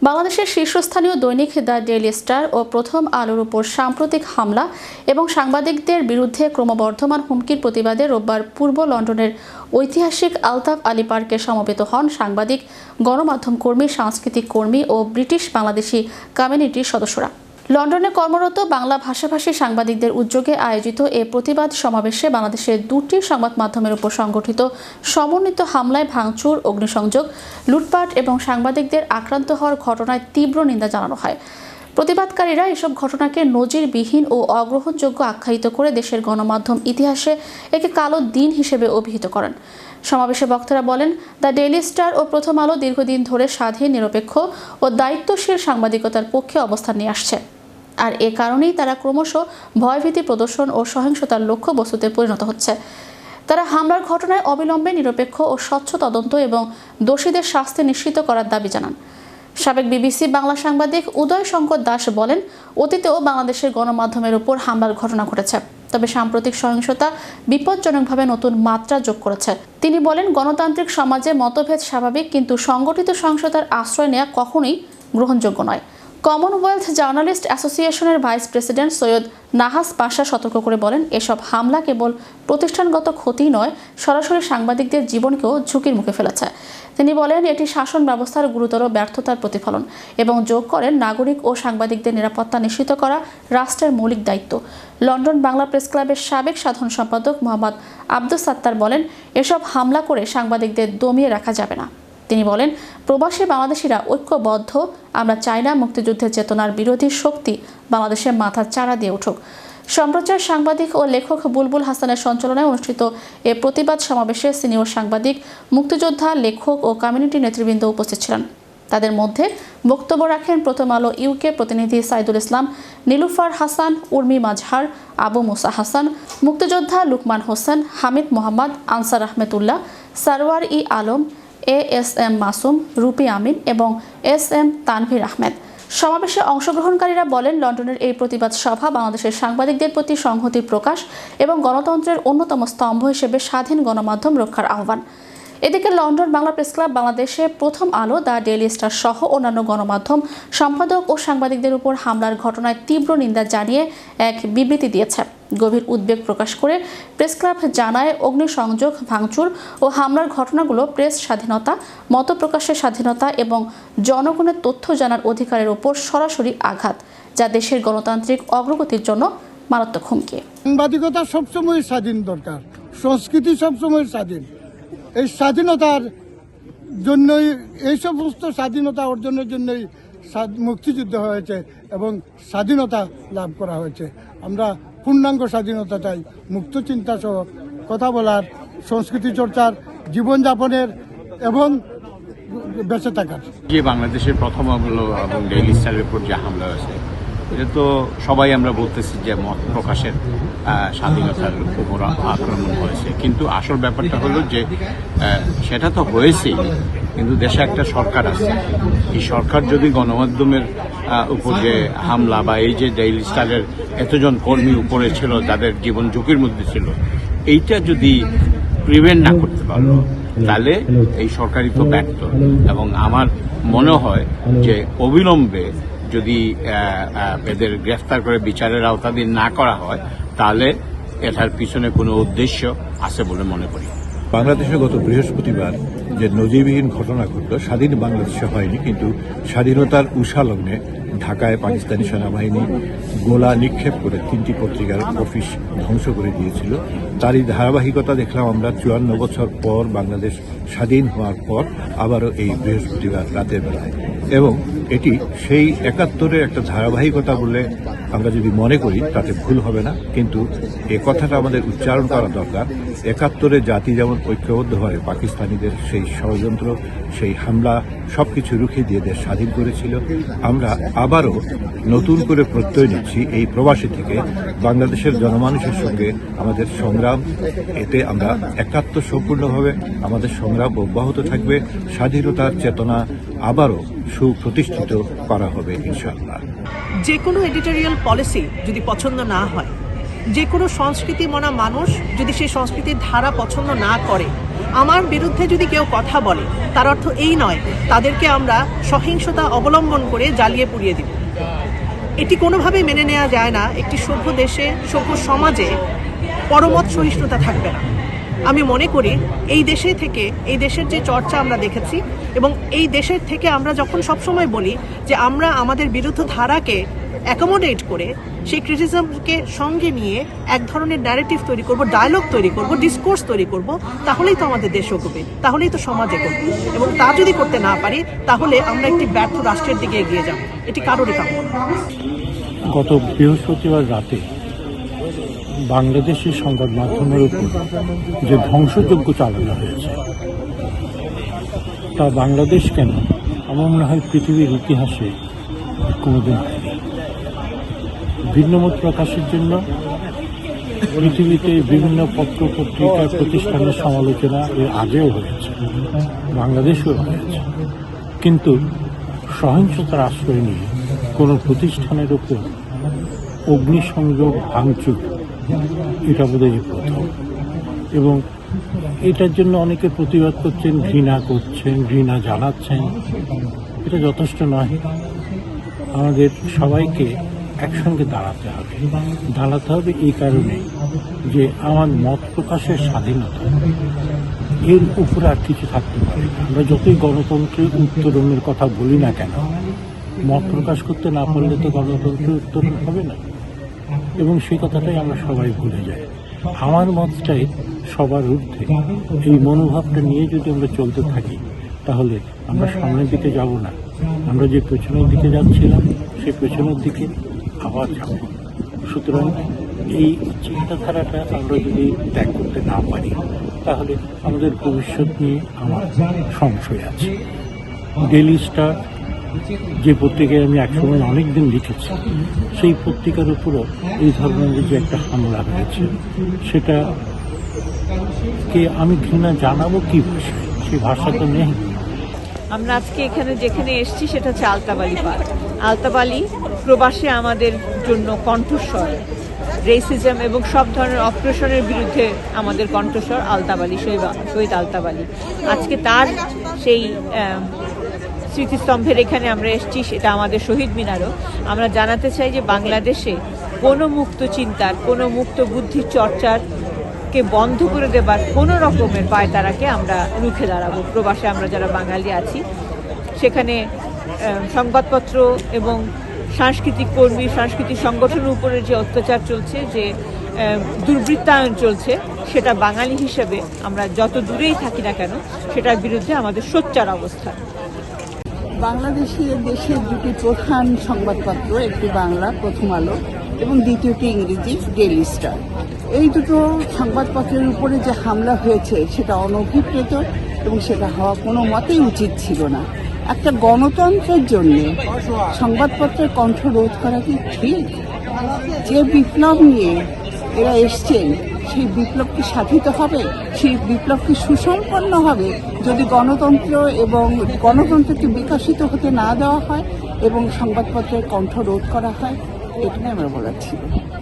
বাংলাদেশের শীর্ষস্থানীয় দৈনিক দ্য ডেইলি স্টার ও প্রথম আলোর উপর সাম্প্রতিক হামলা এবং সাংবাদিকদের বিরুদ্ধে ক্রমবর্ধমান হুমকির প্রতিবাদে রোববার পূর্ব লন্ডনের ঐতিহাসিক আলতাফ আলী পার্কে সমবেত হন সাংবাদিক, গণমাধ্যম কর্মী, সাংস্কৃতিক কর্মী ও ব্রিটিশ বাংলাদেশি কমিউনিটির সদস্যরা। লন্ডনে কর্মরত বাংলা ভাষাভাষী সাংবাদিকদের উদ্যোগে আয়োজিত এ প্রতিবাদ সমাবেশে বাংলাদেশের দুটি সংবাদ মাধ্যমের উপর সংগঠিত সমন্বিত হামলায় ভাঙচুর, অগ্নিসংযোগ, লুটপাট এবং সাংবাদিকদের আক্রান্ত হওয়ার ঘটনায় তীব্র নিন্দা জানানো হয়। প্রতিবাদকারীরা এসব ঘটনাকে নজিরবিহীন ও অগ্রহণযোগ্য আখ্যায়িত করে দেশের গণমাধ্যম ইতিহাসে একে কালো দিন হিসেবে অভিহিত করেন। সমাবেশে বক্তারা বলেন, দ্য ডেইলি স্টার ও প্রথম আলো দীর্ঘদিন ধরে স্বাধীন, নিরপেক্ষ ও দায়িত্বশীল সাংবাদিকতার পক্ষে অবস্থান নিয়ে আসছে। আর এ কারণেই তারা ক্রমশ ভয়ভীতি প্রদর্শন ও সহিংসতার লক্ষ্যবস্তুতে পরিণত হচ্ছে। তারা হামলার ঘটনায় অবিলম্বে নিরপেক্ষ ও স্বচ্ছ তদন্ত এবং দোষীদের শাস্তি নিশ্চিত করার দাবি জানান। সাবেক বিবিসি বাংলা সাংবাদিক উদয় শঙ্কর দাস বলেন, অতীতেও বাংলাদেশের গণমাধ্যমের উপর হামলার ঘটনা ঘটেছে, তবে সাম্প্রতিক সহিংসতা বিপজ্জনকভাবে নতুন মাত্রা যোগ করেছে। তিনি বলেন, গণতান্ত্রিক সমাজে মতভেদ স্বাভাবিক, কিন্তু সংগঠিত সহিংসতার আশ্রয় নেওয়া কখনোই গ্রহণযোগ্য নয়। কমনওয়েলথ জার্নালিস্ট অ্যাসোসিয়েশনের ভাইস প্রেসিডেন্ট সৈয়দ নাহাস পাশা সতর্ক করে বলেন, এসব হামলা কেবল প্রতিষ্ঠানগত ক্ষতি নয়, সরাসরি সাংবাদিকদের জীবনকেও ঝুঁকির মুখে ফেলেছে। তিনি বলেন, এটি শাসন ব্যবস্থার গুরুতর ব্যর্থতার প্রতিফলন এবং যোগ করেন নাগরিক ও সাংবাদিকদের নিরাপত্তা নিশ্চিত করা রাষ্ট্রের মৌলিক দায়িত্ব। লন্ডন বাংলা প্রেস ক্লাবের সাবেক সাধারণ সম্পাদক মোহাম্মদ আব্দুস সাত্তার বলেন, এসব হামলা করে সাংবাদিকদের দমিয়ে রাখা যাবে না। তিনি বলেন, প্রবাসী বাংলাদেশিরা ঐক্যবদ্ধ, আমরা চাই না মুক্তিযুদ্ধের চেতনার বিরোধী শক্তি বাংলাদেশের মাথার চাড়া দিয়ে উঠুক। সম্প্রচার সাংবাদিক ও লেখক বুলবুল হাসানের সঞ্চালনায় অনুষ্ঠিত এ প্রতিবাদ সমাবেশে সিনিয়র সাংবাদিক, মুক্তিযোদ্ধা, লেখক ও কমিউনিটি নেতৃবৃন্দ উপস্থিত ছিলেন। তাদের মধ্যে বক্তব্য রাখেন প্রথম আলো ইউকে প্রতিনিধি সাইদুল ইসলাম, নীলুফার হাসান, উর্মি মাজহার, আবু মুসা হাসান, মুক্তিযোদ্ধা লুকমান হোসেন, হামিদ মোহাম্মদ, আনসার আহমেদুল্লাহ, সারওয়ার ই আলম, এএসএম মাসুম, রুপি আমিন এবং এসএম তানভীর আহমেদ। সমাবেশে অংশগ্রহণকারীরা বলেন, লন্ডনের এই প্রতিবাদ সভা বাংলাদেশের সাংবাদিকদের প্রতি সংহতির প্রকাশ এবং গণতন্ত্রের অন্যতম স্তম্ভ হিসেবে স্বাধীন গণমাধ্যম রক্ষার আহ্বান। এদিকে লন্ডন বাংলা প্রেস ক্লাব বাংলাদেশে প্রথম আলো, দ্য ডেইলি স্টার সহ অন্যান্য গণমাধ্যম সম্পাদক ও সাংবাদিকদের উপর হামলার ঘটনায় তীব্র নিন্দা জানিয়ে এক বিবৃতি দিয়েছে। গভীর উদ্বেগ প্রকাশ করে প্রেস ক্লাব জানায়, অগ্নিসংযোগ, ভাঙচুর ও হামলার ঘটনাগুলো প্রেস স্বাধীনতা, মত প্রকাশের স্বাধীনতা এবং জনগণের তথ্য জানার অধিকারের উপর সরাসরি আঘাত, যা দেশের গণতান্ত্রিক অগ্রগতির জন্য মারাত্মক হুমকি। সাংবাদিকতা সবসময় স্বাধীন দরকার, সংস্কৃতি সবসময় স্বাধীন। এই স্বাধীনতার জন্যই, এই সমস্ত স্বাধীনতা অর্জনের জন্যই মুক্তিযুদ্ধ হয়েছে এবং স্বাধীনতা লাভ করা হয়েছে। আমরা পূর্ণাঙ্গ স্বাধীনতা চাই, মুক্ত চিন্তা সহ কথা বলার, সংস্কৃতি চর্চার, জীবনযাপনের এবং বেঁচে থাকার। যে বাংলাদেশের প্রথম আলো এবং ডেইলি স্টারের উপর যে হামলা হয়েছে, এটা তো সবাই আমরা বলতেছি যে মত প্রকাশের স্বাধীনতার উপর আক্রমণ হয়েছে, কিন্তু আসল ব্যাপারটা হলো যে সেটা তো হয়েছেই, কিন্তু দেশে একটা সরকার আছে। এই সরকার যদি গণমাধ্যমের উপর যে হামলা বা এই যে ডেইলি স্টারের এতজন কর্মী উপরে ছিল, যাদের জীবন ঝুঁকির মধ্যে ছিল, এইটা যদি প্রিভেন্ট না করতে পারলো, তাহলে এই সরকারই তো ব্যর্থ। এবং আমার মনে হয় যে অবিলম্বে যদি এদের গ্রেফতার করে বিচারের আওতাধীন না করা হয়, তাহলে এটার পিছনে কোনো উদ্দেশ্য আছে বলে মনে করি। বাংলাদেশে গত বৃহস্পতিবার যে নজিরবিহীন ঘটনা ঘটল, স্বাধীন বাংলাদেশে হয়নি, কিন্তু স্বাধীনতার উষালগ্নে ঢাকায় পাকিস্তানি সেনাবাহিনী গোলা নিক্ষেপ করে 3টি পত্রিকার অফিস ধ্বংস করে দিয়েছিল। তারই ধারাবাহিকতা দেখলাম আমরা 54 বছর পর, বাংলাদেশ স্বাধীন হওয়ার পর আবারও এই বৃহস্পতিবার রাতের বেলায়। এবং এটি সেই 71-এর একটা ধারাবাহিকতা বলে আমরা যদি মনে করি তাতে ভুল হবে না, কিন্তু এ কথাটা আমাদের উচ্চারণ করা দরকার। 71-এ জাতি যেমন ঐক্যবদ্ধভাবে পাকিস্তানিদের সেই ষড়যন্ত্র, সেই হামলা সবকিছু রুখে দিয়ে দেশ স্বাধীন করেছিল, আমরা আবারও নতুন করে প্রত্যয় নিচ্ছি এই প্রবাসী থেকে বাংলাদেশের জনমানুষের সঙ্গে আমাদের সংগ্রাম। এতে আমরা একাত্ম সম্পূর্ণভাবে আমাদের সংগ্রাম অব্যাহত থাকবে। স্বাধীনতার চেতনা আবারও সুপ্রতিষ্ঠিত করা হবে ইনশাআল্লাহ। যে কোনো এডিটোরিয়াল পলিসি যদি পছন্দ না হয়, যে কোনো সংস্কৃতি মনা মানুষ যদি সেই সংস্কৃতির ধারা পছন্দ না করে, আমার বিরুদ্ধে যদি কেউ কথা বলে তার অর্থ এই নয় তাদেরকে আমরা সহিংসতা অবলম্বন করে জ্বালিয়ে পুড়িয়ে দিব। এটি কোনোভাবেই মেনে নেওয়া যায় না। একটি সভ্য দেশে, সভ্য সমাজে পরমত সহিষ্ণুতা থাকবে না। আমি মনে করি এই দেশে থেকে, এই দেশের যে চর্চা আমরা দেখেছি, এবং এই দেশের থেকে আমরা যখন সবসময় বলি যে আমরা আমাদের বিরুদ্ধ ধারাকে অ্যাকোমোডেট করে সেই ক্রিটিসিজমকে সঙ্গে নিয়ে এক ধরনের ন্যারেটিভ তৈরি করব, ডায়লগ তৈরি করব, ডিসকোর্স তৈরি করব, তাহলেই তো আমাদের দেশ এগোবে, তাহলেই তো সমাজ এগোবে। এবং তা যদি করতে না পারি তাহলে আমরা একটি ব্যর্থ রাষ্ট্রের দিকে এগিয়ে যাব। এটি কারোরই কাম্য না। গত বৃহস্পতিবার রাতে বাংলাদেশের সংবাদ মাধ্যমের উপর যে ধ্বংসযজ্ঞ চালানো হয়েছে, তা বাংলাদেশ কেন, আমার মনে হয় পৃথিবীর ইতিহাসে কোনোদিন হয়নি। ভিন্নমত প্রকাশের জন্য পৃথিবীতে বিভিন্ন পত্র পত্রিকা প্রতিষ্ঠানের সমালোচনা এর আগেও হয়েছে, বাংলাদেশেও হয়েছে, কিন্তু সহিংসতার আশ্রয় নিয়ে কোনো প্রতিষ্ঠানের উপর অগ্নিসংযোগ, ভাঙচুর, এটা বোধহয় প্রথম। এবং এটার জন্য অনেকে প্রতিবাদ করছেন, ঘৃণা করছেন, ঘৃণা জানাচ্ছেন। এটা যথেষ্ট নয়। আমাদের সবাইকে একসঙ্গে দাঁড়াতে হবে এই কারণে যে আমার মত প্রকাশের স্বাধীনতা, এর উপরে আর কিছু থাকতে পারে। আমরা যতই গণতন্ত্রের উত্তরণের কথা বলি না কেন, মত প্রকাশ করতে না পারলে তো গণতন্ত্রের উত্তরণ হবে না। এবং সেই কথাটাই আমরা সবাই ভুলে যাই। আমার মতটাই সবার ঊর্ধ্বে। এই মনোভাবটা নিয়ে যদি আমরা চলতে থাকি তাহলে আমরা সামনের দিকে যাব না, আমরা যে পেছনের দিকে যাচ্ছিলাম সেই পেছনের দিকে আবার যাব। সুতরাং এই চিন্তাধারাটা আমরা যদি ত্যাগ করতে না পারি তাহলে আমাদের ভবিষ্যৎ নিয়ে আমার সংশয় আছে। ডেইলি স্টার যে পত্রিকায় আমি একসময় অনেক দিন লিখেছি, সেই পত্রিকার উপরও এই ধরনের যে একটা হামলা হয়েছে, সেটাকে আমি ঘৃণা জানাবো কি ভাষায়? সেই ভাষা তো নেই। আমরা আজকে এখানে যেখানে এসেছি সেটা হচ্ছে আলতাবালি পার্ক। আলতাবালি প্রবাসে আমাদের জন্য কণ্ঠস্বর, রেসিজম এবং সব ধরনের অপারেশনের বিরুদ্ধে আমাদের কণ্ঠস্বর আলতাবালি, শহীদ আলতাবালি। আজকে তার সেই স্মৃতিস্তম্ভের এখানে আমরা এসেছি, সেটা আমাদের শহীদ মিনারও। আমরা জানাতে চাই যে বাংলাদেশে কোনো মুক্ত চিন্তার, কোনো মুক্ত বুদ্ধির চর্চার কে বন্ধ করে দেবার কোনো রকমের পায়তারাকে আমরা রুখে দাঁড়াবো। প্রবাসে আমরা যারা বাঙালি আছি, সেখানে সংবাদপত্র এবং সাংস্কৃতিক কর্মী, সাংস্কৃতিক সংগঠনের উপরে যে অত্যাচার চলছে, যে দুর্বৃত্তায়ন চলছে, সেটা বাঙালি হিসেবে আমরা যত দূরেই থাকি না কেন সেটার বিরুদ্ধে আমাদের সোচ্চার অবস্থান। বাংলাদেশের দেশের দুটি প্রধান সংবাদপত্র, একটি বাংলা প্রথম আলো এবং দ্বিতীয়টি ইংরেজি ডেইলি স্টার। এই দুটো সংবাদপত্রের উপরে যে হামলা হয়েছে সেটা অনভিপ্রেত এবং সেটা হওয়া কোনো মতেই উচিত ছিল না। একটা গণতন্ত্রের জন্য সংবাদপত্রের কণ্ঠ রোধ করা কি ঠিক? যে বিপ্লব নিয়ে এরা এসছেন সেই বিপ্লব কি সাধিত হবে, সেই বিপ্লব কি সুসম্পন্ন হবে যদি গণতন্ত্র এবং গণতন্ত্রকে বিকশিত হতে না দেওয়া হয় এবং সংবাদপত্রের কণ্ঠ রোধ করা হয়? এটাই আমরা বলাচ্ছি।